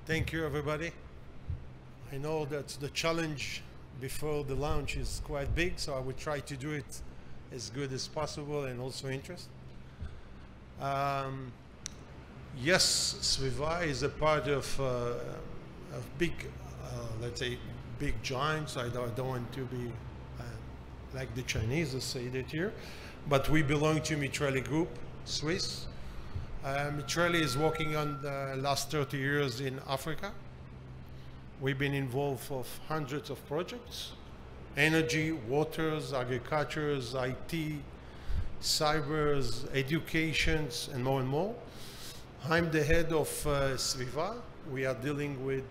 Thank you, everybody. I know that the challenge before the launch is quite big, so I will try to do it as good as possible and also interest. Yes, Sviva is a part of big, let's say, big giants. I don't want to be like the Chinese say it here, but we belong to Mitrelli Group, Swiss. Mitrelli is working on the last 30 years in Africa. We've been involved for hundreds of projects: energy, waters, agricultures, IT, cybers, educations, and more. I'm the head of Sviva. We are dealing with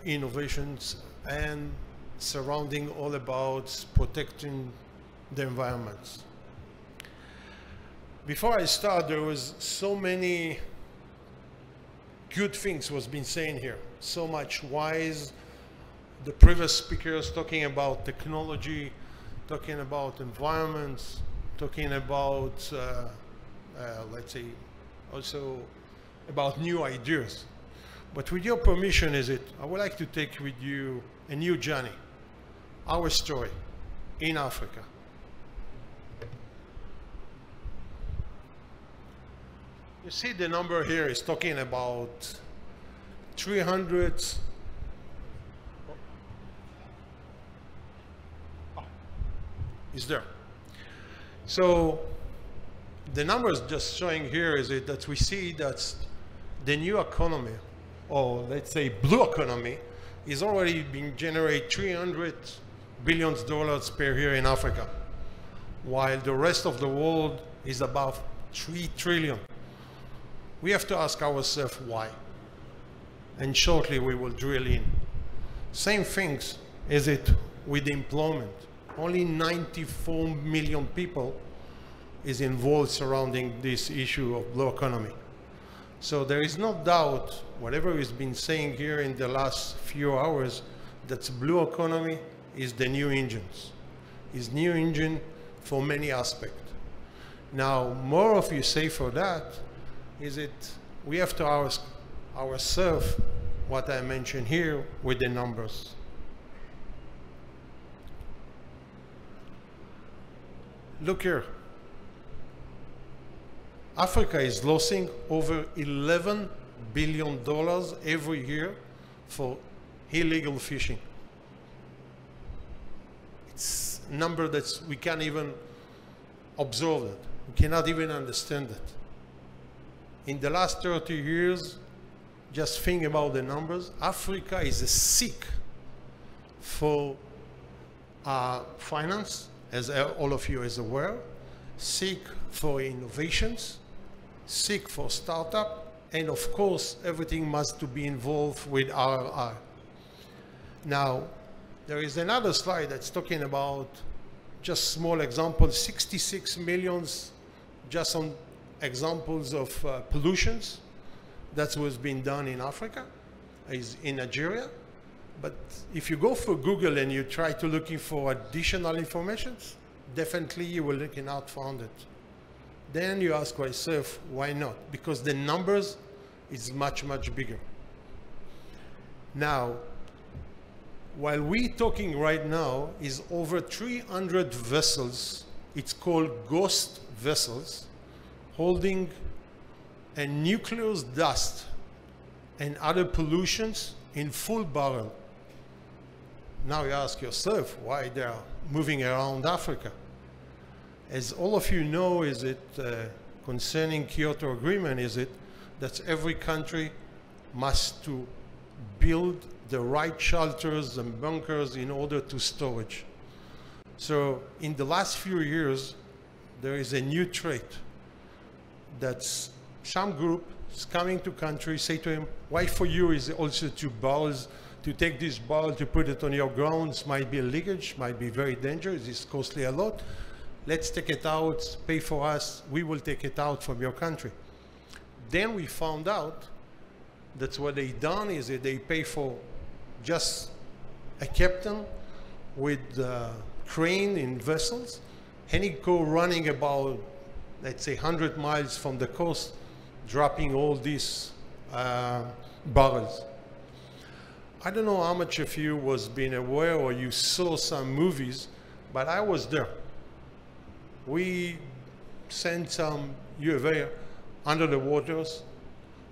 innovations and surrounding all about protecting the environment. Before I start, there was so many good things was been saying here, so much wise. The previous speakers talking about technology, talking about environments, talking about, let's say, also about new ideas. But with your permission, I would like to take with you a new journey, our story in Africa. You see the number here is talking about 300, is there. So the numbers just showing here is that we see that the new economy, or let's say blue economy, is already being generate $300 billion per year in Africa, while the rest of the world is about 3 trillion. We have to ask ourselves why, and shortly we will drill in. Same things is it with employment. Only 94 million people is involved surrounding this issue of blue economy. So there is no doubt, whatever has been saying here in the last few hours, that blue economy is the new engines, is new engine for many aspects. Now, more of you say for that, we have to ask ourselves what I mentioned here with the numbers. Look here. Africa is losing over $11 billion every year for illegal fishing. It's a number that we can't even observe it. We cannot even understand it. In the last 30 years, just think about the numbers, Africa is sick for finance, as all of you is aware, sick for innovations, sick for startup, and of course, everything must to be involved with RRI. Now, there is another slide that's talking about just small examples, 66 millions just on examples of pollutions. That's what's been done in Africa, is in Nigeria. But if you go for Google and you try to looking for additional information, definitely you will cannot find it. Then you ask yourself, why not? Because the numbers is much, much bigger. Now, while we talking right now is over 300 vessels, it's called ghost vessels, holding a nuclear dust and other pollutions in full barrel. Now you ask yourself why they are moving around Africa. As all of you know, concerning Kyoto Agreement, that every country must to build the right shelters and bunkers in order to storage. So in the last few years, there is a new trait that some group is coming to country, say to him, why for you is also to take this barrel to put it on your grounds might be a leakage, might be very dangerous, it's costly a lot. Let's take it out, pay for us, we will take it out from your country. Then we found out that what they done is that they pay for just a captain with crane in vessels, and he go running about, let's say, 100 miles from the coast, dropping all these barrels. I don't know how much of you was being aware or you saw some movies, but I was there. We sent some UAV under the waters.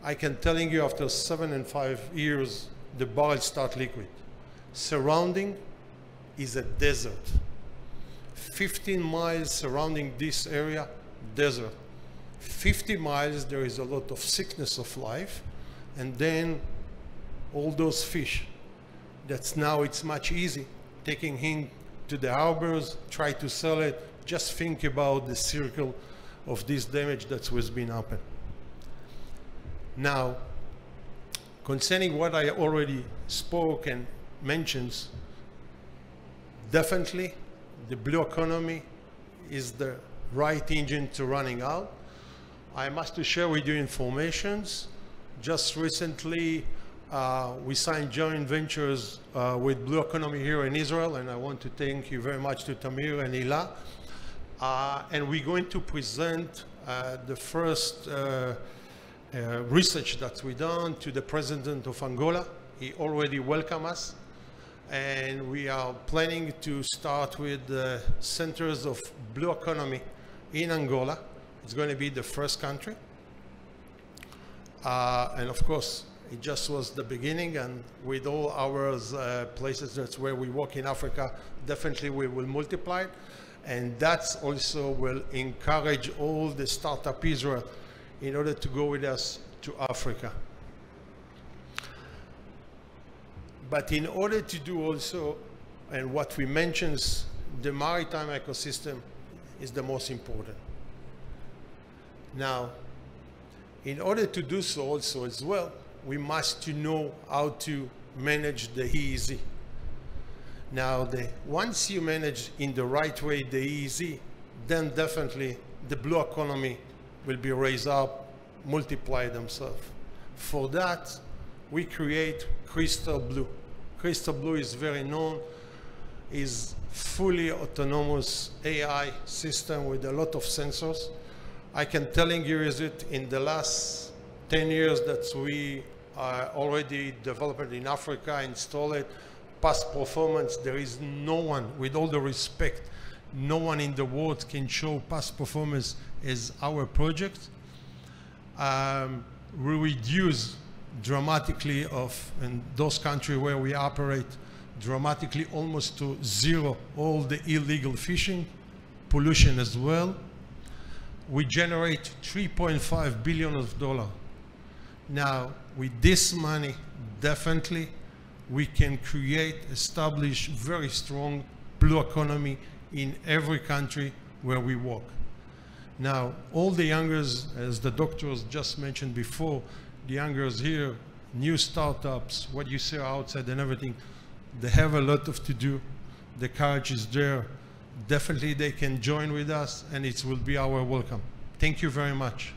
I can telling you after 7 and 5 years, the barrels start liquid. Surrounding is a desert. 15 miles surrounding this area, desert. 50 miles, there is a lot of sickness of life. And then all those fish. That's now it's much easy. Taking him to the harbors, try to sell it. Just think about the circle of this damage that was being happened. Now, concerning what I already spoke and mentioned, definitely the blue economy is the right engine to running out. I must share with you informations. Just recently, we signed joint ventures with Blue Economy here in Israel, and I want to thank you very much to Tamir and Hila. And we're going to present the first research that we done to the president of Angola. He already welcomed us, and we are planning to start with the centers of Blue Economy in Angola. It's going to be the first country. And of course, it just was the beginning, and with all our places that's where we work in Africa, definitely we will multiply it. And that's also will encourage all the startup Israel in order to go with us to Africa. But in order to do also, and what we mentioned, the maritime ecosystem is the most important. Now, in order to do so also as well, we must know how to manage the EEZ. Now, once you manage in the right way the EEZ, then definitely the blue economy will be raised up, multiply themselves. For that, we create Crystal Blue. Crystal Blue is very known, is fully autonomous AI system with a lot of sensors. I can telling you is it in the last 10 years that we are already developed in Africa, install it, past performance. There is no one, with all the respect, no one in the world can show past performance as our project. We reduce dramatically in those countries where we operate, dramatically almost to zero all the illegal fishing, pollution as well. We generate $3.5 billion. Now, with this money, definitely, we can establish very strong blue economy in every country where we work. Now, all the youngers, as the doctors just mentioned before, the youngers here, new startups, what you see outside and everything, they have a lot to do. The courage is there. Definitely they can join with us, and it will be our welcome. Thank you very much.